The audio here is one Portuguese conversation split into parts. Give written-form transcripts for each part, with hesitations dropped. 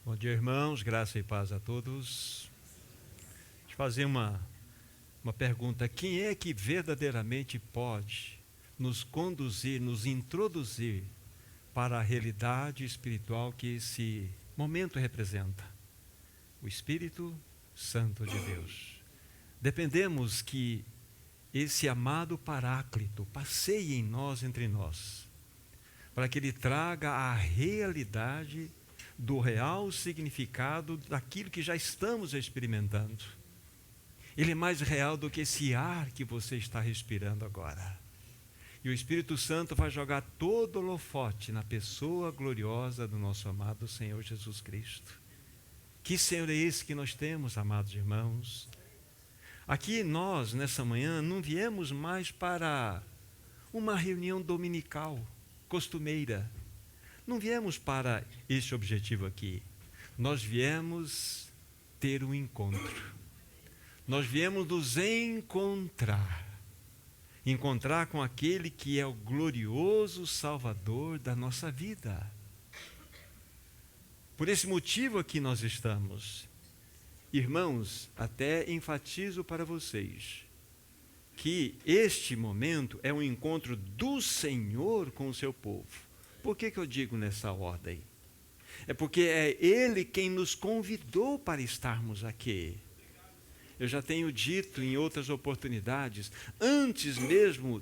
Bom dia, irmãos, graça e paz a todos. Deixa eu fazer uma pergunta. Quem é que verdadeiramente pode nos conduzir, nos introduzir para a realidade espiritual que esse momento representa? O Espírito Santo de Deus. Dependemos que esse amado Paráclito passeie em nós, entre nós, para que ele traga a realidade do real significado daquilo que já estamos experimentando. Ele é mais real do que esse ar que você está respirando agora. E o Espírito Santo vai jogar todo o holofote na pessoa gloriosa do nosso amado Senhor Jesus Cristo. Que Senhor é esse que nós temos, amados irmãos? Aqui nós, nessa manhã, não viemos mais para uma reunião dominical, costumeira. Não viemos para este objetivo aqui. Nós viemos ter um encontro. Nós viemos nos encontrar. Encontrar com aquele que é o glorioso Salvador da nossa vida. Por esse motivo aqui nós estamos. Irmãos, até enfatizo para vocês que este momento é um encontro do Senhor com o seu povo. Por que eu digo nessa ordem? É porque é Ele quem nos convidou para estarmos aqui. Eu já tenho dito em outras oportunidades, antes mesmo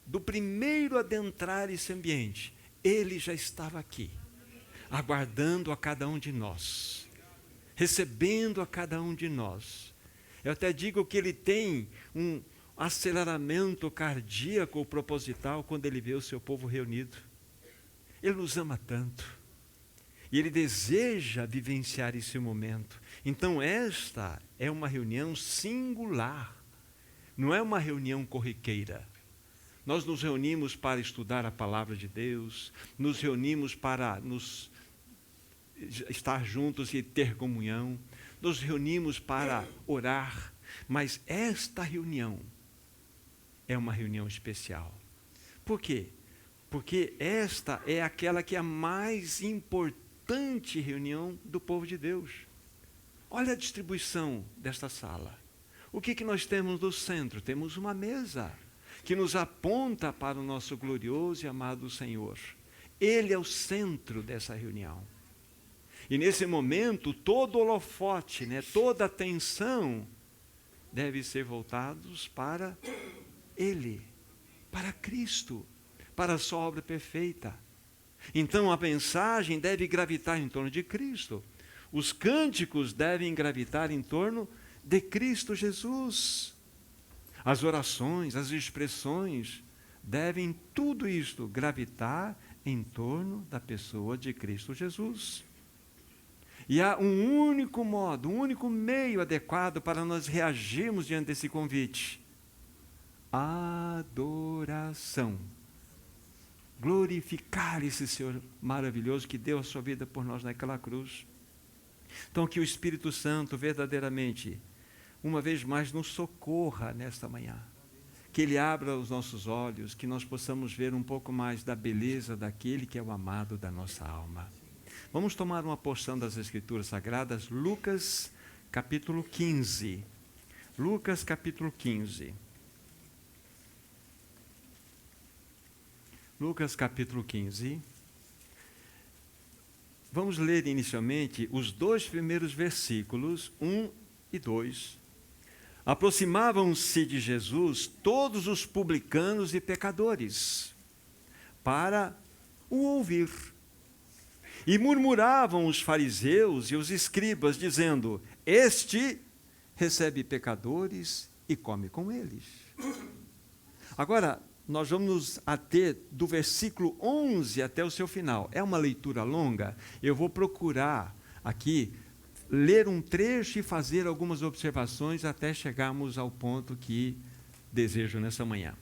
do primeiro adentrar esse ambiente, Ele já estava aqui, aguardando a cada um de nós, recebendo a cada um de nós. Eu até digo que Ele tem um aceleramento cardíaco proposital quando Ele vê o seu povo reunido. Ele nos ama tanto. E Ele deseja vivenciar esse momento. Então esta é uma reunião singular. Não é uma reunião corriqueira. Nós nos reunimos para estudar a palavra de Deus. Nos reunimos para estar juntos e ter comunhão. Nos reunimos para orar. Mas esta reunião é uma reunião especial. Por quê? Porque esta é aquela que é a mais importante reunião do povo de Deus. Olha a distribuição desta sala. O que nós temos no centro? Temos uma mesa que nos aponta para o nosso glorioso e amado Senhor. Ele é o centro dessa reunião. E nesse momento, todo holofote, toda a atenção deve ser voltados para Ele, para Cristo, para a sua obra perfeita. Então a mensagem deve gravitar em torno de Cristo. Os cânticos devem gravitar em torno de Cristo Jesus. As orações, as expressões devem tudo isto gravitar em torno da pessoa de Cristo Jesus. E há um único modo, um único meio adequado para nós reagirmos diante desse convite: adoração. Glorificar esse Senhor maravilhoso que deu a sua vida por nós naquela cruz. Então que o Espírito Santo verdadeiramente, uma vez mais, nos socorra nesta manhã. Que Ele abra os nossos olhos, que nós possamos ver um pouco mais da beleza daquele que é o amado da nossa alma. Vamos tomar uma porção das Escrituras Sagradas, Lucas capítulo 15. Lucas capítulo 15. Lucas capítulo 15. Vamos ler inicialmente os 2 primeiros versículos, 1 e 2. Aproximavam-se de Jesus todos os publicanos e pecadores, para o ouvir. E murmuravam os fariseus e os escribas, dizendo: este recebe pecadores e come com eles. Agora, nós vamos nos ater do versículo 11 até o seu final. É uma leitura longa. Eu vou procurar aqui ler um trecho e fazer algumas observações até chegarmos ao ponto que desejo nessa manhã.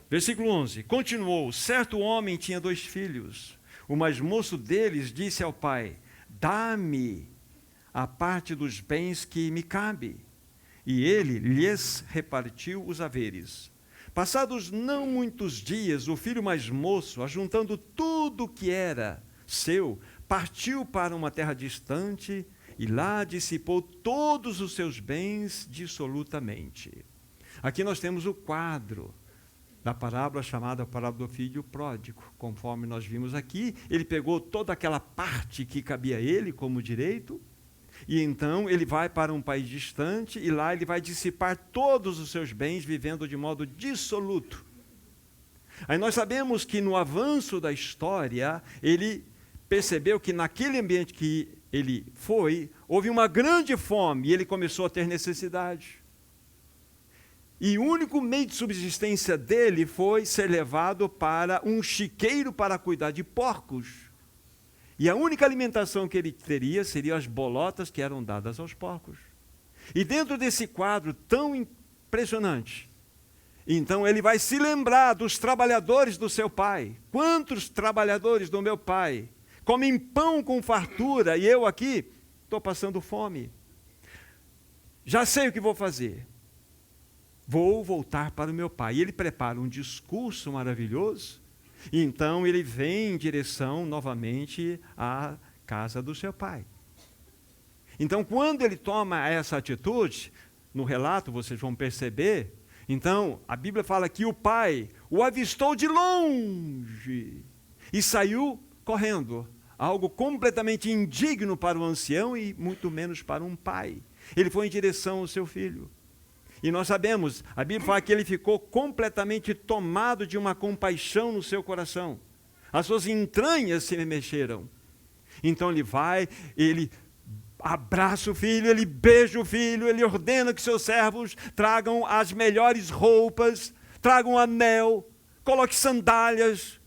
Versículo 11. Continuou: certo homem tinha 2 filhos. O mais moço deles disse ao pai: dá-me a parte dos bens que me cabe. E ele lhes repartiu os haveres. Passados não muitos dias, o filho mais moço, ajuntando tudo o que era seu, partiu para uma terra distante e lá dissipou todos os seus bens dissolutamente. Aqui nós temos o quadro da parábola chamada parábola do filho pródigo. Conforme nós vimos aqui, ele pegou toda aquela parte que cabia a ele como direito, e então ele vai para um país distante, e lá ele vai dissipar todos os seus bens, vivendo de modo dissoluto. Aí nós sabemos que no avanço da história, ele percebeu que naquele ambiente que ele foi, houve uma grande fome, e ele começou a ter necessidade. E o único meio de subsistência dele foi ser levado para um chiqueiro para cuidar de porcos. E a única alimentação que ele teria seriam as bolotas que eram dadas aos porcos. E dentro desse quadro tão impressionante, então ele vai se lembrar dos trabalhadores do seu pai. Quantos trabalhadores do meu pai comem pão com fartura e eu aqui estou passando fome? Já sei o que vou fazer. Vou voltar para o meu pai. E ele prepara um discurso maravilhoso. E então ele vem em direção novamente à casa do seu pai. Então, quando ele toma essa atitude, no relato vocês vão perceber, então a Bíblia fala que o pai o avistou de longe e saiu correndo. Algo completamente indigno para o ancião e muito menos para um pai. Ele foi em direção ao seu filho. E nós sabemos, a Bíblia fala que ele ficou completamente tomado de uma compaixão no seu coração. As suas entranhas se mexeram. Então ele vai, ele abraça o filho, ele beija o filho, ele ordena que seus servos tragam as melhores roupas, tragam anel, coloque sandálias,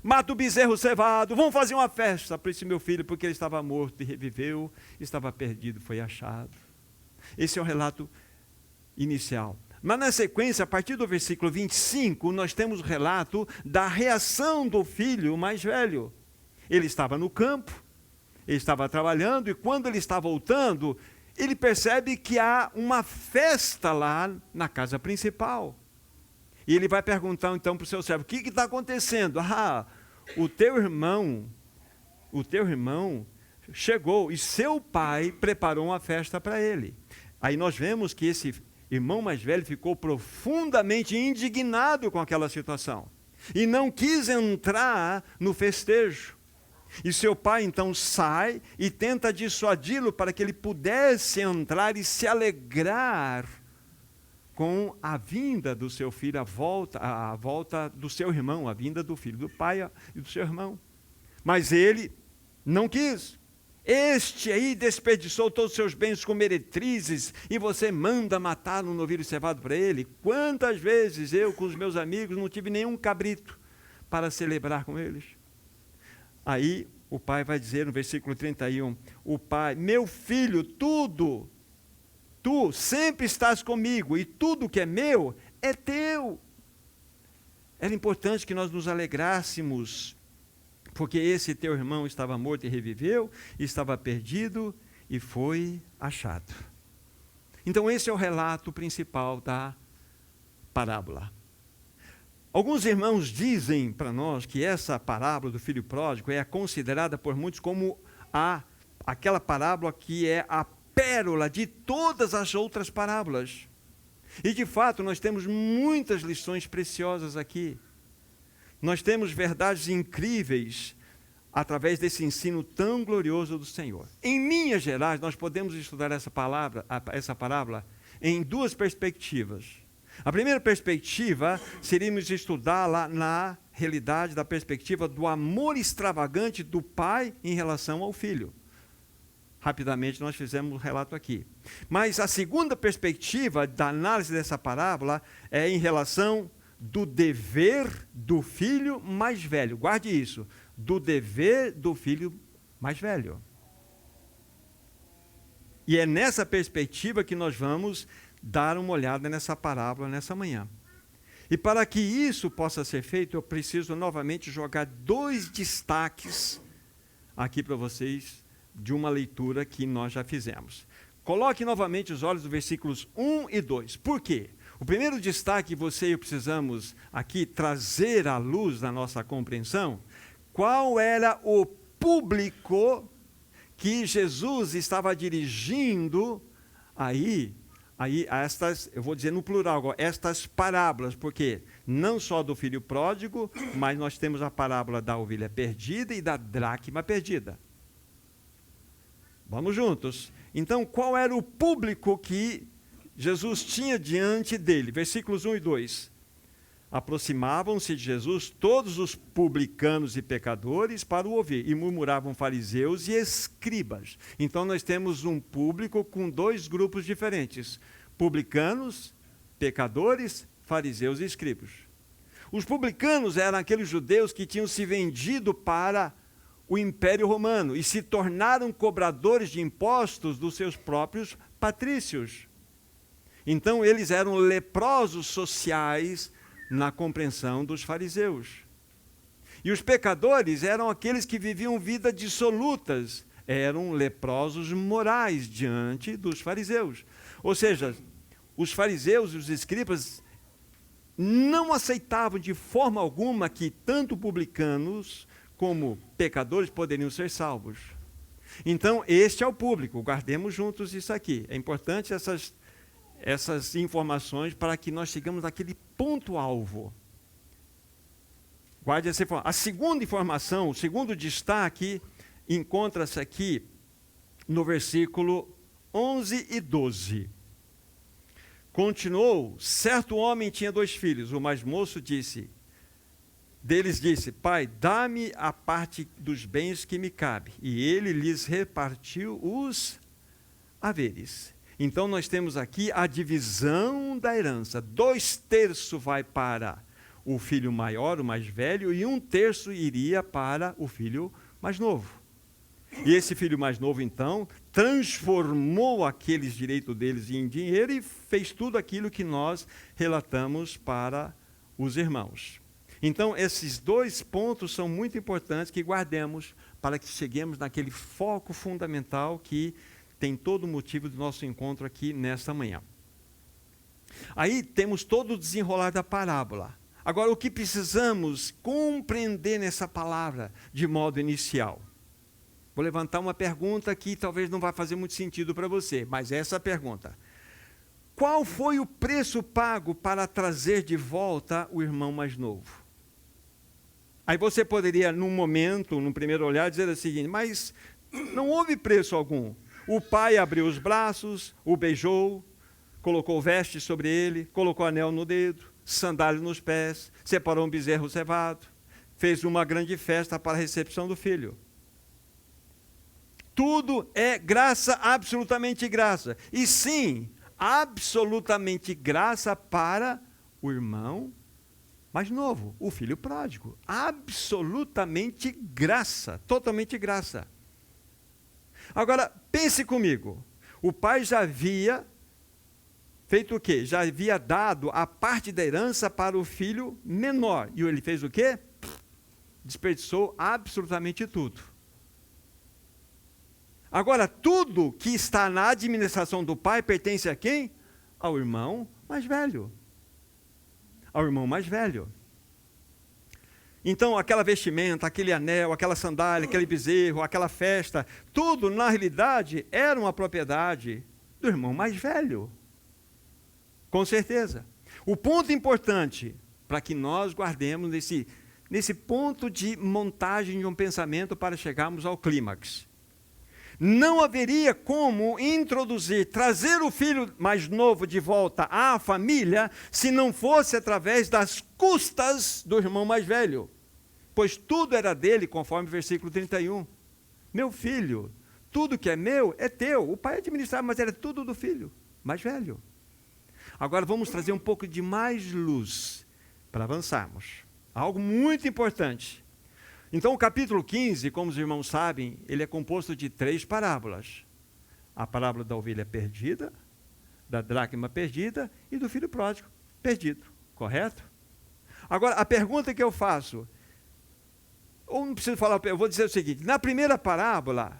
mata o bezerro cevado, vão fazer uma festa para esse meu filho, porque ele estava morto e reviveu, estava perdido, foi achado. Esse é o relato inicial. Mas na sequência, a partir do versículo 25, nós temos o relato da reação do filho mais velho. Ele estava no campo, ele estava trabalhando, e quando ele está voltando, ele percebe que há uma festa lá na casa principal. E ele vai perguntar então para o seu servo: o que está acontecendo? O teu irmão chegou e seu pai preparou uma festa para ele. Aí nós vemos que esse irmão mais velho ficou profundamente indignado com aquela situação e não quis entrar no festejo. E seu pai então sai e tenta dissuadi-lo para que ele pudesse entrar e se alegrar com a vinda do seu filho, a volta do seu irmão, a vinda do filho do pai e do seu irmão. Mas ele não quis. Este aí desperdiçou todos os seus bens com meretrizes e você manda matar um novilho cevado para ele? Quantas vezes eu com os meus amigos não tive nenhum cabrito para celebrar com eles? Aí o pai vai dizer no versículo 31, o pai: meu filho, tu sempre estás comigo e tudo que é meu é teu. Era importante que nós nos alegrássemos, porque esse teu irmão estava morto e reviveu, estava perdido e foi achado. Então esse é o relato principal da parábola. Alguns irmãos dizem para nós que essa parábola do filho pródigo é considerada por muitos como aquela parábola que é a pérola de todas as outras parábolas. E de fato nós temos muitas lições preciosas aqui. Nós temos verdades incríveis através desse ensino tão glorioso do Senhor. Em linhas gerais, nós podemos estudar essa parábola em duas perspectivas. A primeira perspectiva, seríamos estudá-la na realidade da perspectiva do amor extravagante do pai em relação ao filho. Rapidamente nós fizemos um relato aqui. Mas a segunda perspectiva da análise dessa parábola é em relação do dever do filho mais velho. Guarde isso, do dever do filho mais velho. E é nessa perspectiva que nós vamos dar uma olhada nessa parábola nessa manhã. E para que isso possa ser feito, eu preciso novamente jogar dois destaques aqui para vocês de uma leitura que nós já fizemos. Coloque novamente os olhos dos versículos 1 e 2. Por quê? O primeiro destaque que você e eu precisamos aqui trazer à luz da nossa compreensão, qual era o público que Jesus estava dirigindo aí estas, eu vou dizer no plural agora, estas parábolas, porque não só do filho pródigo, mas nós temos a parábola da ovelha perdida e da dracma perdida. Vamos juntos. Então, qual era o público que Jesus tinha diante dele? Versículos 1 e 2. Aproximavam-se de Jesus todos os publicanos e pecadores para o ouvir, e murmuravam fariseus e escribas. Então nós temos um público com dois grupos diferentes: publicanos, pecadores, fariseus e escribas. Os publicanos eram aqueles judeus que tinham se vendido para o Império Romano e se tornaram cobradores de impostos dos seus próprios patrícios. Então eles eram leprosos sociais na compreensão dos fariseus. E os pecadores eram aqueles que viviam vida dissolutas, eram leprosos morais diante dos fariseus. Ou seja, os fariseus e os escribas não aceitavam de forma alguma que tanto publicanos como pecadores poderiam ser salvos. Então, este é o público, guardemos juntos isso aqui. É importante essas informações para que nós chegamos naquele ponto-alvo. Guarde essa informação. A segunda informação, o segundo destaque, encontra-se aqui no versículo 11 e 12. Continuou: certo homem tinha 2 filhos. O mais moço disse: Pai, dá-me a parte dos bens que me cabe. E ele lhes repartiu os haveres. Então nós temos aqui a divisão da herança. 2/3 vai para o filho maior, o mais velho, e 1/3 iria para o filho mais novo. E esse filho mais novo, então, transformou aqueles direitos deles em dinheiro e fez tudo aquilo que nós relatamos para os irmãos. Então, esses 2 pontos são muito importantes que guardemos para que cheguemos naquele foco fundamental que tem todo o motivo do nosso encontro aqui nesta manhã. Aí temos todo o desenrolar da parábola. Agora, o que precisamos compreender nessa palavra de modo inicial? Vou levantar uma pergunta que talvez não vai fazer muito sentido para você, mas essa é a pergunta. Qual foi o preço pago para trazer de volta o irmão mais novo? Aí você poderia, num momento, num primeiro olhar, dizer o seguinte: mas não houve preço algum. O pai abriu os braços, o beijou, colocou veste sobre ele, colocou anel no dedo, sandália nos pés, separou um bezerro cevado, fez uma grande festa para a recepção do filho. Tudo é graça, absolutamente graça. E sim, absolutamente graça para o irmão mais novo, o filho pródigo. Absolutamente graça, totalmente graça. Agora, pense comigo, o pai já havia feito o quê? Já havia dado a parte da herança para o filho menor. E ele fez o quê? Desperdiçou absolutamente tudo. Agora, tudo que está na administração do pai pertence a quem? Ao irmão mais velho. Ao irmão mais velho. Então, aquela vestimenta, aquele anel, aquela sandália, aquele bezerro, aquela festa, tudo, na realidade, era uma propriedade do irmão mais velho. Com certeza. O ponto importante para que nós guardemos nesse ponto de montagem de um pensamento para chegarmos ao clímax. Não haveria como trazer o filho mais novo de volta à família, se não fosse através das custas do irmão mais velho. Pois tudo era dele, conforme o versículo 31. Meu filho, tudo que é meu é teu. O pai administrava, mas era tudo do filho mais velho. Agora vamos trazer um pouco de mais luz para avançarmos. Algo muito importante. Então, o capítulo 15, como os irmãos sabem, ele é composto de 3 parábolas. A parábola da ovelha perdida, da dracma perdida e do filho pródigo perdido. Correto? Agora, a pergunta que eu faço, ou não preciso falar, eu vou dizer o seguinte: na primeira parábola,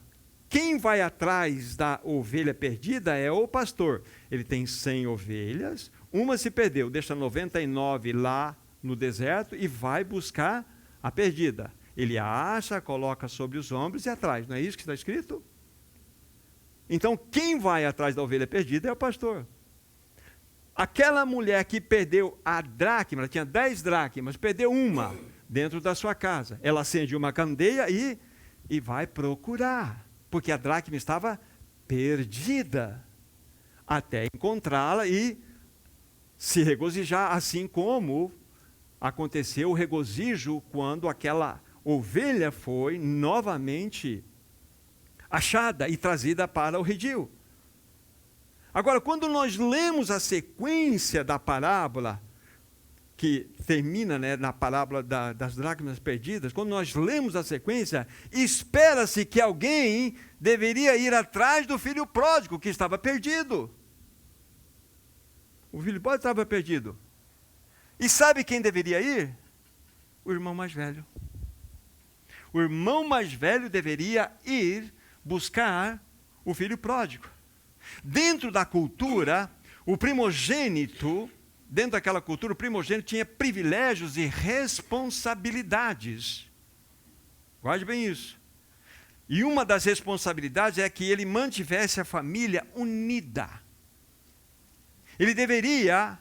quem vai atrás da ovelha perdida é o pastor. Ele tem 100 ovelhas, uma se perdeu, deixa 99 lá no deserto e vai buscar a perdida. Ele a acha, a coloca sobre os ombros e atrás. Não é isso que está escrito? Então, quem vai atrás da ovelha perdida é o pastor. Aquela mulher que perdeu a dracma, ela tinha 10 dracmas, perdeu uma dentro da sua casa. Ela acende uma candeia e vai procurar, porque a dracma estava perdida, até encontrá-la e se regozijar, assim como aconteceu o regozijo quando aquela ovelha foi novamente achada e trazida para o redil. Agora, quando nós lemos a sequência da parábola, que termina, né, na parábola das dracmas perdidas, quando nós lemos a sequência, espera-se que alguém deveria ir atrás do filho pródigo que estava perdido. O filho pródigo estava perdido. E sabe quem deveria ir? O irmão mais velho. O irmão mais velho deveria ir buscar o filho pródigo. Dentro da cultura, o primogênito, dentro daquela cultura, o primogênito tinha privilégios e responsabilidades. Guarde bem isso. E uma das responsabilidades é que ele mantivesse a família unida. Ele deveria,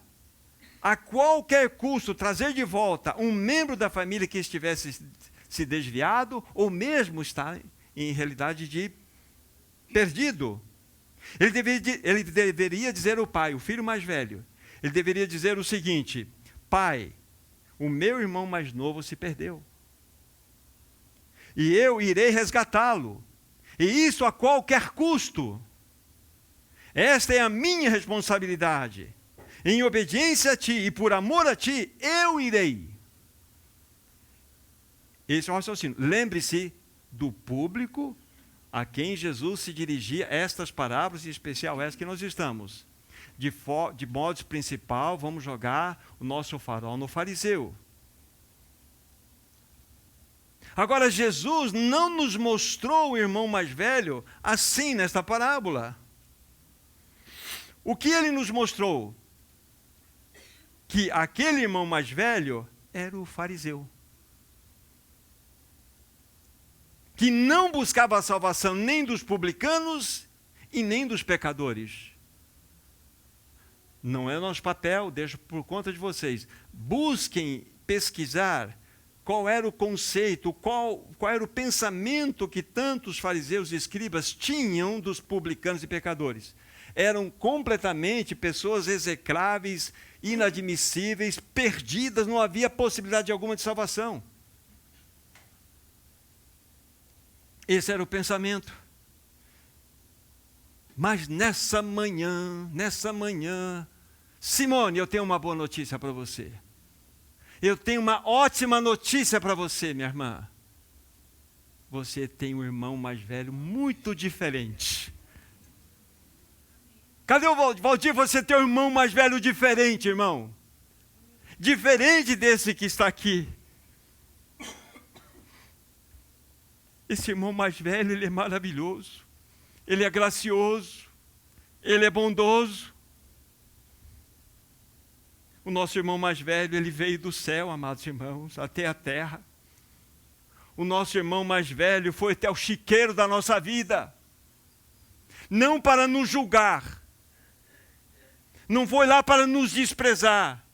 a qualquer custo, trazer de volta um membro da família que estivesse se desviado, ou mesmo está, em realidade, de perdido. Ele deveria dizer ao pai, o filho mais velho, ele deveria dizer o seguinte: pai, o meu irmão mais novo se perdeu. E eu irei resgatá-lo. E isso a qualquer custo. Esta é a minha responsabilidade. Em obediência a ti e por amor a ti, eu irei. Esse é o raciocínio. Lembre-se do público a quem Jesus se dirigia estas parábolas, em especial essa que nós estamos. De modo principal, vamos jogar o nosso farol no fariseu. Agora, Jesus não nos mostrou o irmão mais velho assim nesta parábola. O que ele nos mostrou? Que aquele irmão mais velho era o fariseu, que não buscava a salvação nem dos publicanos e nem dos pecadores. Não é nosso papel, deixo por conta de vocês. Busquem pesquisar qual era o conceito, qual era o pensamento que tantos fariseus e escribas tinham dos publicanos e pecadores. Eram completamente pessoas execráveis, inadmissíveis, perdidas, não havia possibilidade alguma de salvação. Esse era o pensamento. Mas nessa manhã, Simone, eu tenho uma boa notícia para você. Eu tenho uma ótima notícia para você, minha irmã. Você tem um irmão mais velho muito diferente. Cadê o Valdir? Você tem um irmão mais velho diferente, irmão. Diferente desse que está aqui. Esse irmão mais velho, ele é maravilhoso. Ele é gracioso. Ele é bondoso. O nosso irmão mais velho, ele veio do céu, amados irmãos, até a terra. O nosso irmão mais velho foi até o chiqueiro da nossa vida. Não para nos julgar. Não foi lá para nos desprezar.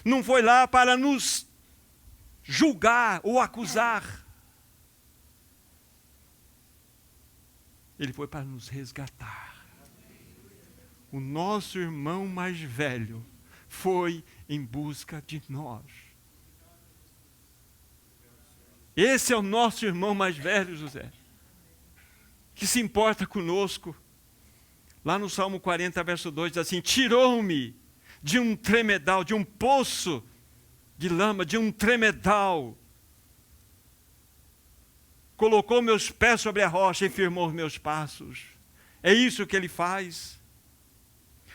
Não foi lá para nos julgar ou acusar. Ele foi para nos resgatar. O nosso irmão mais velho foi em busca de nós. Esse é o nosso irmão mais velho, José, que se importa conosco. Lá no Salmo 40, verso 2, diz assim: tirou-me de um tremedal, de um poço de lama, de um tremedal. Colocou meus pés sobre a rocha e firmou meus passos. É isso que ele faz.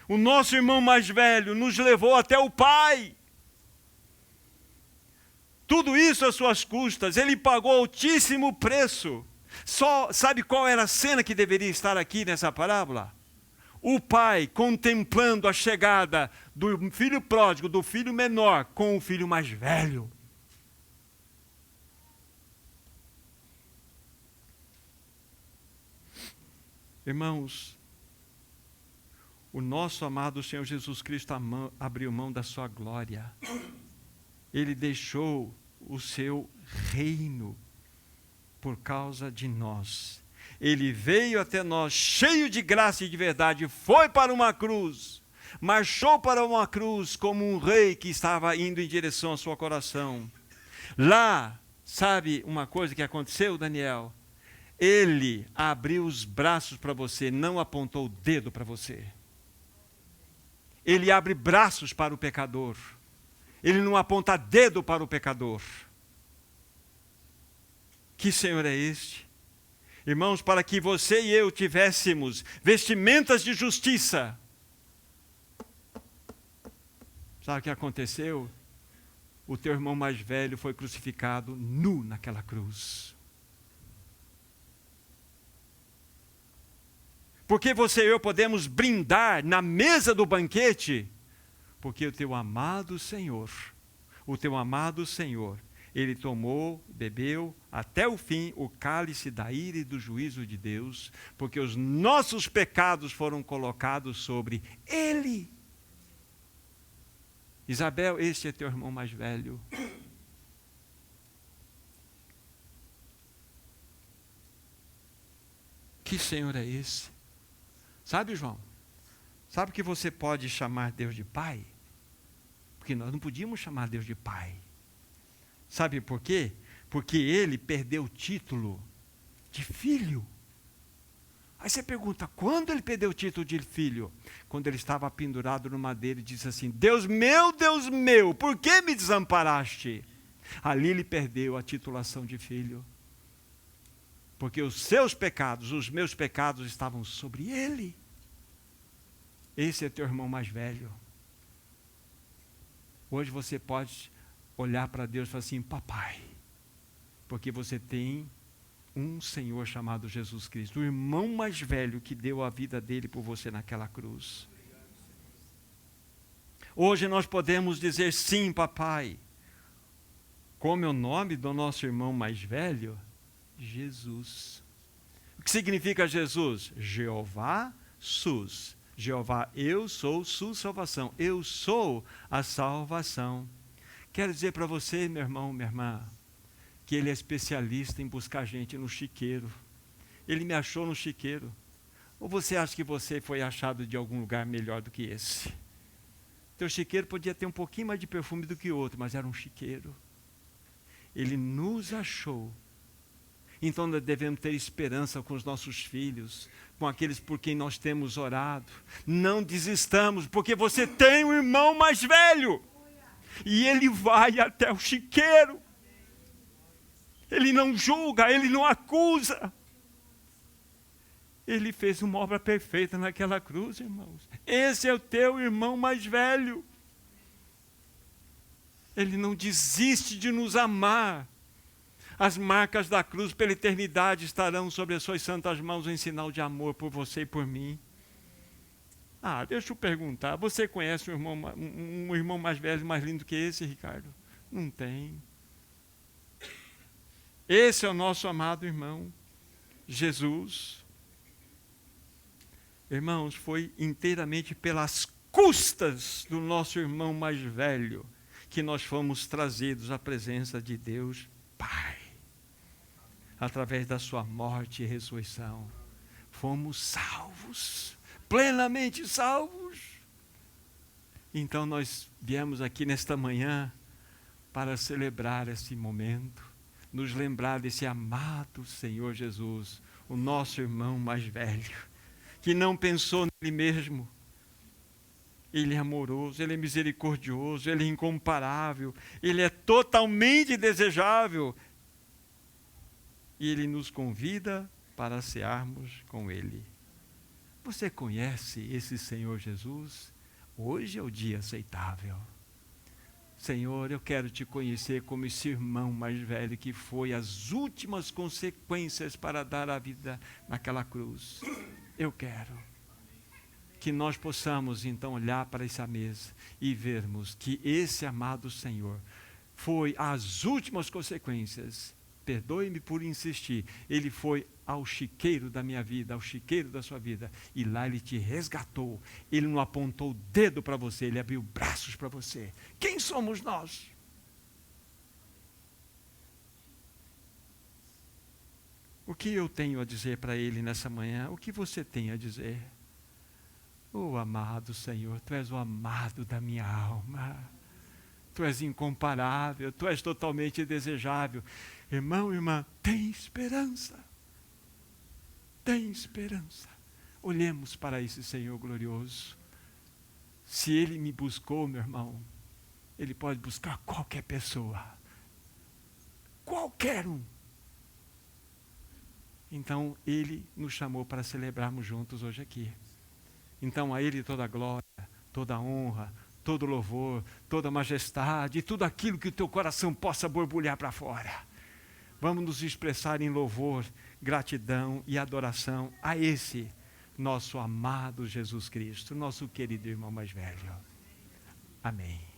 O nosso irmão mais velho nos levou até o Pai. Tudo isso às suas custas. Ele pagou altíssimo preço. Só sabe qual era a cena que deveria estar aqui nessa parábola? O pai contemplando a chegada do filho pródigo, do filho menor, com o filho mais velho. Irmãos, o nosso amado Senhor Jesus Cristo abriu mão da sua glória. Ele deixou o seu reino por causa de nós. Ele veio até nós cheio de graça e de verdade, foi para uma cruz, marchou para uma cruz como um rei que estava indo em direção ao seu coração. Lá, sabe uma coisa que aconteceu, Daniel? Ele abriu os braços para você, não apontou o dedo para você. Ele abre braços para o pecador. Ele não aponta dedo para o pecador. Que Senhor é este? Irmãos, para que você e eu tivéssemos vestimentas de justiça. Sabe o que aconteceu? O teu irmão mais velho foi crucificado nu naquela cruz. Porque você e eu podemos brindar na mesa do banquete? Porque o teu amado Senhor, Ele tomou, bebeu até o fim o cálice da ira e do juízo de Deus, porque os nossos pecados foram colocados sobre Ele. Isabel, este é teu irmão mais velho. Que Senhor é esse? Sabe, João? Sabe que você pode chamar Deus de Pai? Porque nós não podíamos chamar Deus de Pai. Sabe por quê? Porque Ele perdeu o título de filho. Aí você pergunta, quando Ele perdeu o título de filho? Quando Ele estava pendurado no madeiro e disse assim, Deus meu, por que me desamparaste? Ali Ele perdeu a titulação de filho. Porque os seus pecados, os meus pecados estavam sobre Ele. Esse é teu irmão mais velho. Hoje você pode olhar para Deus e falar assim, papai, porque você tem um Senhor chamado Jesus Cristo, o irmão mais velho que deu a vida dele por você naquela cruz. Hoje nós podemos dizer sim, papai. Como é o nome do nosso irmão mais velho? Jesus. O que significa Jesus? Jeová Sus. Jeová, eu sou sua salvação. Eu sou a salvação. Quero dizer para você, meu irmão, minha irmã, que Ele é especialista em buscar gente no chiqueiro. Ele me achou no chiqueiro. Ou você acha que você foi achado de algum lugar melhor do que esse? Teu chiqueiro podia ter um pouquinho mais de perfume do que outro, mas era um chiqueiro. Ele nos achou. Então nós devemos ter esperança com os nossos filhos, com aqueles por quem nós temos orado. Não desistamos, porque você tem um irmão mais velho. E ele vai até o chiqueiro. Ele não julga, ele não acusa. Ele fez uma obra perfeita naquela cruz, irmãos. Esse é o teu irmão mais velho. Ele não desiste de nos amar. As marcas da cruz pela eternidade estarão sobre as suas santas mãos em sinal de amor por você e por mim. Deixa eu perguntar, você conhece um irmão mais velho, mais lindo que esse, Ricardo? Não tem. Esse é o nosso amado irmão, Jesus. Irmãos, foi inteiramente pelas custas do nosso irmão mais velho que nós fomos trazidos à presença de Deus Pai. Através da sua morte e ressurreição, fomos salvos, plenamente salvos. Então nós viemos aqui nesta manhã para celebrar esse momento, nos lembrar desse amado Senhor Jesus, o nosso irmão mais velho, que não pensou nele mesmo. Ele é amoroso, Ele é misericordioso, Ele é incomparável, Ele é totalmente desejável. E Ele nos convida para cearmos com Ele. Você conhece esse Senhor Jesus? Hoje é o dia aceitável. Senhor, eu quero te conhecer como esse irmão mais velho que foi as últimas consequências para dar a vida naquela cruz. Eu quero que nós possamos então olhar para essa mesa e vermos que esse amado Senhor foi as últimas consequências. Perdoe-me por insistir, Ele foi ao chiqueiro da minha vida, ao chiqueiro da sua vida, e lá Ele te resgatou. Ele não apontou o dedo para você, Ele abriu braços para você. Quem somos nós? O que eu tenho a dizer para Ele nessa manhã? O que você tem a dizer? Oh, amado Senhor, Tu és o amado da minha alma. Tu és incomparável, Tu és totalmente desejável. Irmão, irmã, tem esperança. Tem esperança. Olhemos para esse Senhor glorioso. Se Ele me buscou, meu irmão, Ele pode buscar qualquer pessoa. Qualquer um. Então, Ele nos chamou para celebrarmos juntos hoje aqui. Então, a Ele toda a glória, toda a honra, todo louvor, toda a majestade, e tudo aquilo que o teu coração possa borbulhar para fora. Vamos nos expressar em louvor, gratidão e adoração a esse nosso amado Jesus Cristo, nosso querido irmão mais velho. Amém.